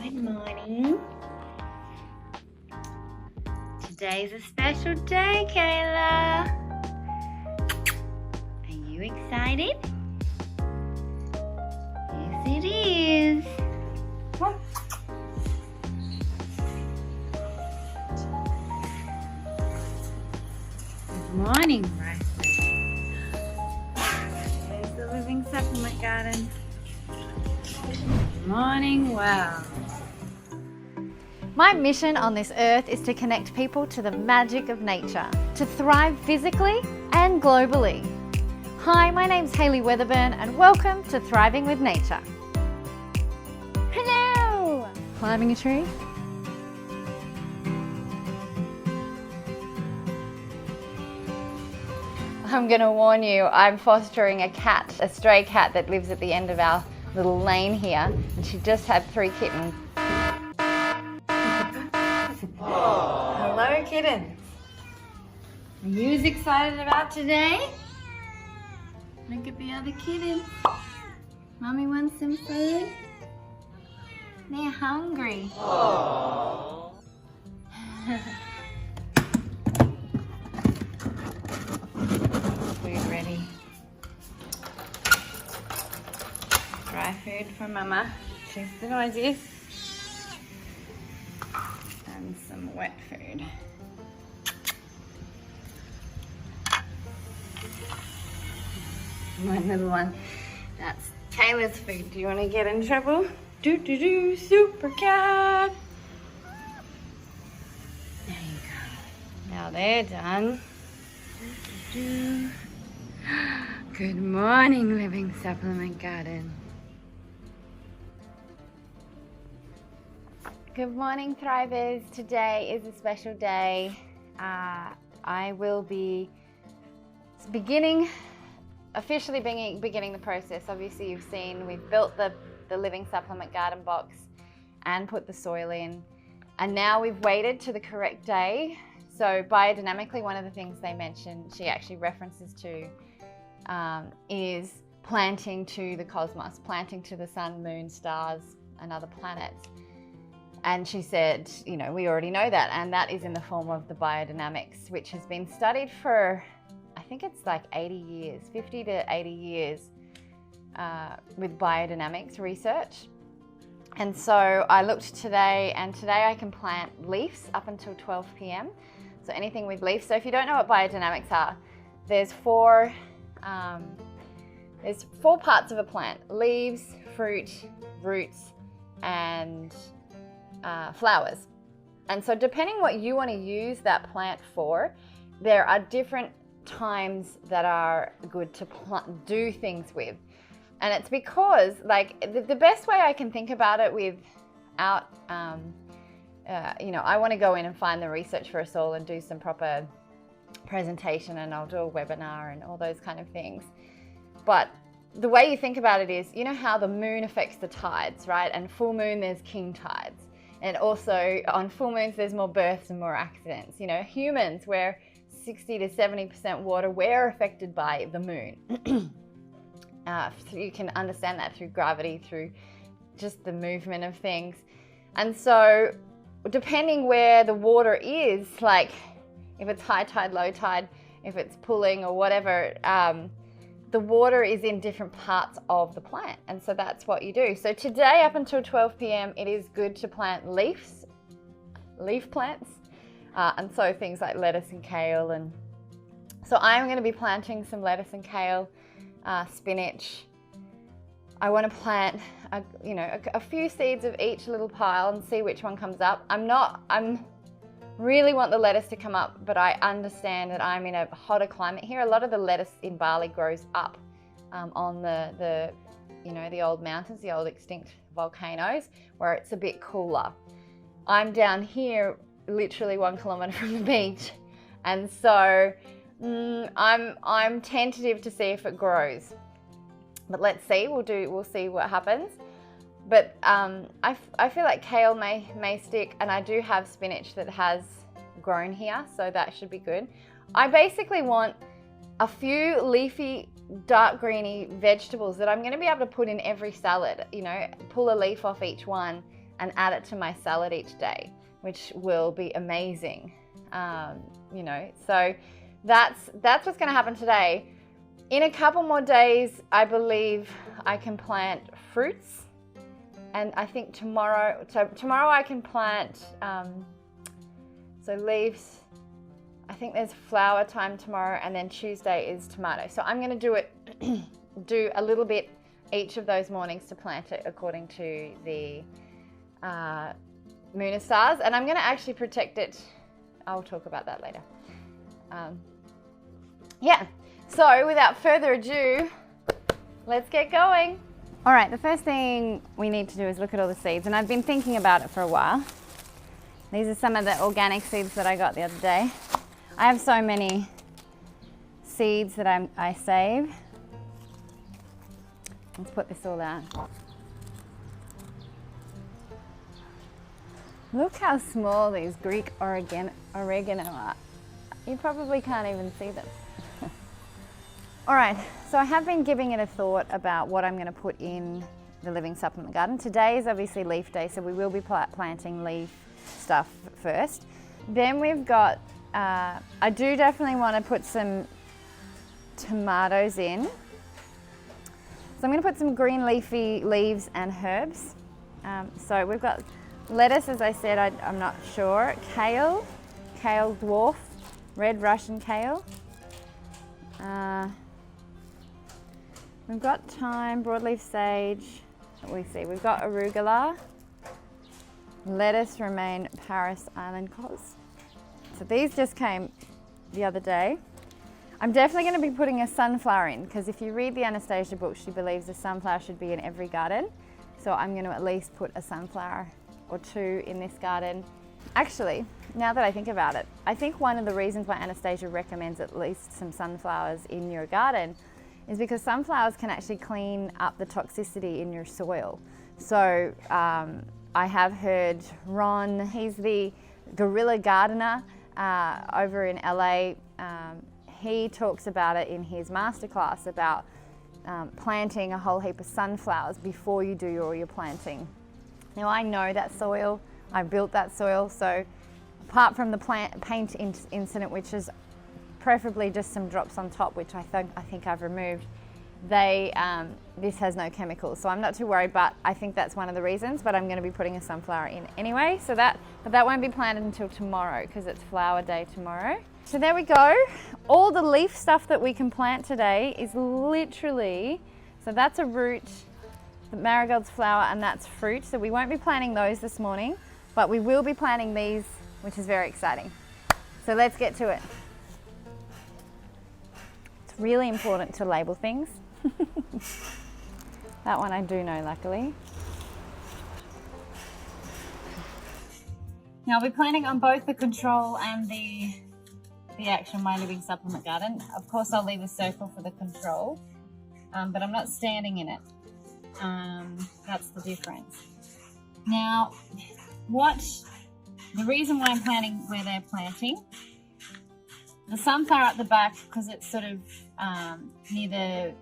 Good morning. Today's a special day, Kayla. Are you excited? Yes, it is. Come on. Good morning, Bryson. There's the Living Supplement Garden. Good morning, wow. My mission on this earth is to connect people to the magic of nature, to thrive physically and globally. Hi, my name's Hayley Weatherburn and welcome to Thriving with Nature. Hello! Climbing a tree? I'm gonna warn you, I'm fostering a cat, a stray cat that lives at the end of our little lane here, and she just had 3 kittens. Hello, kittens. Are you as excited about today? Look at the other kittens. Mommy wants some food. They're hungry. Food ready. Dry food for Mama. She's the noisiest. And some wet food. My little one. That's Kayla's food. Do you want to get in trouble? Super cat. There you go. Now they're done. Good morning, Living Supplement Garden. Good morning, Thrivers. Today is a special day. I will be officially beginning the process. Obviously, you've seen we've built the Living Supplement Garden box and put the soil in. And now we've waited to the correct day. So biodynamically, one of the things they mentioned, she actually references to, is planting to the cosmos, planting to the sun, moon, stars, and other planets. And she said, you know, we already know that, and that is in the form of the biodynamics, which has been studied for, I think it's like 80 years, 50 to 80 years with biodynamics research. And so I looked today, and today I can plant leaves up until 12 p.m. So anything with leaves. So if you don't know what biodynamics are, there's four parts of a plant: leaves, fruit, roots, and flowers. And so depending what you want to use that plant for, there are different times that are good to do things with. And it's because, like, the best way I can think about it without, you know, I want to go in and find the research for us all and do some proper presentation, and I'll do a webinar and all those kind of things. But the way you think about it is, you know how the moon affects the tides, right? And full moon, there's king tides. And also on full moons, there's more births and more accidents. You know, humans, we're 60 to 70% water, we're affected by the moon. You can understand that through gravity, through just the movement of things. And so depending where the water is, like if it's high tide, low tide, if it's pulling or whatever, the water is in different parts of the plant. And so that's what you do. So today up until 12 p.m, it is good to plant leaf plants. And so things like lettuce and kale. And so I'm going to be planting some lettuce and kale, spinach. I want to plant, a few seeds of each little pile and see which one comes up. I'm really want the lettuce to come up, but I understand that I'm in a hotter climate here. A lot of the lettuce in Bali grows up on the old mountains, the old extinct volcanoes, where it's a bit cooler. I'm down here, literally 1 kilometer from the beach, and so I'm tentative to see if it grows. But let's see. We'll see what happens. But I feel like kale may stick, and I do have spinach that has grown here, so that should be good. I basically want a few leafy, dark greeny vegetables that I'm going to be able to put in every salad, you know, pull a leaf off each one and add it to my salad each day, which will be amazing. You know, so that's what's going to happen today. In a couple more days, I believe I can plant fruits, and I think tomorrow I can plant so leaves. I think there's flower time tomorrow, and then Tuesday is tomato. So I'm going to do a little bit each of those mornings to plant it according to the moon and stars, and I'm going to actually protect it. I'll talk about that later. Yeah, so without further ado, let's get going. All right, the first thing we need to do is look at all the seeds, and I've been thinking about it for a while. These are some of the organic seeds that I got the other day. I have so many seeds that I save. Let's put this all out. Look how small these Greek oregano are. You probably can't even see them. All right, so I have been giving it a thought about what I'm going to put in the Living Supplement Garden. Today is obviously leaf day, so we will be planting leaf stuff first. Then we've got, I do definitely want to put some tomatoes in. So I'm going to put some green leafy leaves and herbs. So we've got lettuce, as I said, I'm not sure. Kale dwarf, red Russian kale. We've got thyme, broadleaf sage. We've got arugula, lettuce, romaine, Paris Island cos. So these just came the other day. I'm definitely going to be putting a sunflower in, because if you read the Anastasia book, she believes a sunflower should be in every garden. So I'm going to at least put a sunflower or two in this garden. Actually, now that I think about it, I think one of the reasons why Anastasia recommends at least some sunflowers in your garden is because sunflowers can actually clean up the toxicity in your soil. So I have heard Ron, he's the guerrilla gardener over in LA. He talks about it in his masterclass about planting a whole heap of sunflowers before you do all your planting. Now I know that soil, I built that soil, so apart from the paint incident, which is preferably just some drops on top, which I think I've removed, this has no chemicals, so I'm not too worried, but I think that's one of the reasons. But I'm going to be putting a sunflower in anyway, so that won't be planted until tomorrow, because it's flower day tomorrow. So there we go. All the leaf stuff that we can plant today is literally, so that's a root, the marigold's flower, and that's fruit. So we won't be planting those this morning, but we will be planting these, which is very exciting. So let's get to it. It's really important to label things. That one I do know, luckily. Now I'll be planting on both the control and the actual My Living Supplement Garden. Of course I'll leave a circle for the control, but I'm not standing in it. That's the difference. Now, the reason why I'm planting where they're planting, the sunflower at the back, because it's sort of near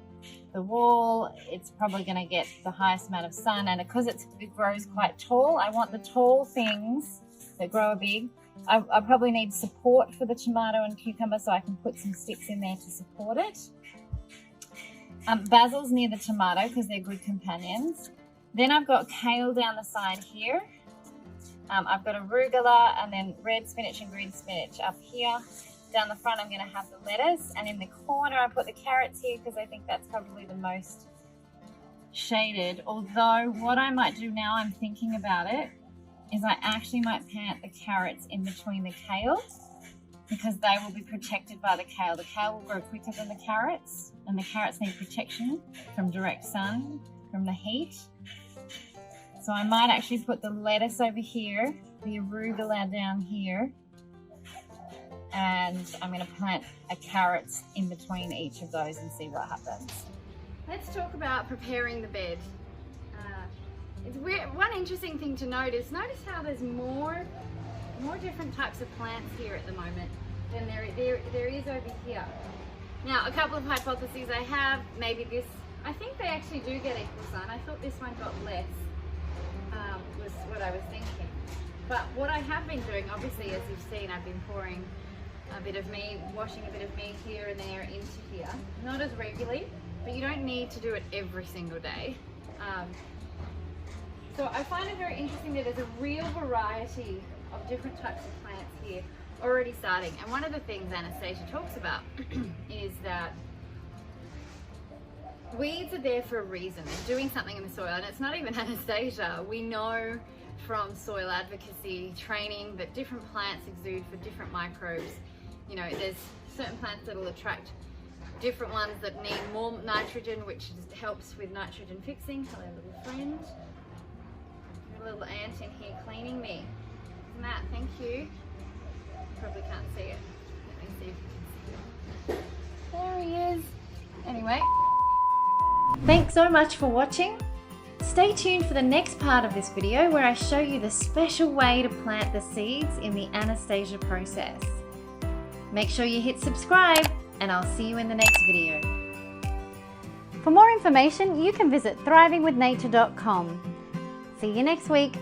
the wall, it's probably going to get the highest amount of sun, and because it grows quite tall, I want the tall things that grow big. I probably need support for the tomato and cucumber, so I can put some sticks in there to support it. Basil's near the tomato because they're good companions. Then I've got kale down the side here. I've got arugula, and then red spinach and green spinach up here. Down the front I'm going to have the lettuce, and in the corner I put the carrots here because I think that's probably the most shaded. Although what I might do now, I'm thinking about it, is I actually might plant the carrots in between the kale, because they will be protected by the kale. The kale will grow quicker than the carrots, and the carrots need protection from direct sun, from the heat. So I might actually put the lettuce over here, the arugula down here, and I'm going to plant a carrots in between each of those and see what happens. Let's talk about preparing the bed. It's weird. One interesting thing to notice how there's more more different types of plants here at the moment than there is over here. Now, a couple of hypotheses I have, maybe this, I think they actually do get equal sun. I thought this one got less, was what I was thinking. But what I have been doing, obviously, as you've seen, I've been pouring a bit of me, washing a bit of me here and there into here. Not as regularly, but you don't need to do it every single day. So I find it very interesting that there's a real variety of different types of plants here already starting. And one of the things Anastasia talks about is that weeds are there for a reason. They're doing something in the soil, and it's not even Anastasia. We know from soil advocacy training that different plants exude for different microbes. You know, there's certain plants that will attract different ones that need more nitrogen, which helps with nitrogen fixing. Hello, little friend. A little ant in here cleaning me. Matt, thank you. You probably can't see it. Let me see if you can see it. There he is. Anyway. Thanks so much for watching. Stay tuned for the next part of this video where I show you the special way to plant the seeds in the Anastasia process. Make sure you hit subscribe, and I'll see you in the next video. For more information, you can visit thrivingwithnature.com. See you next week.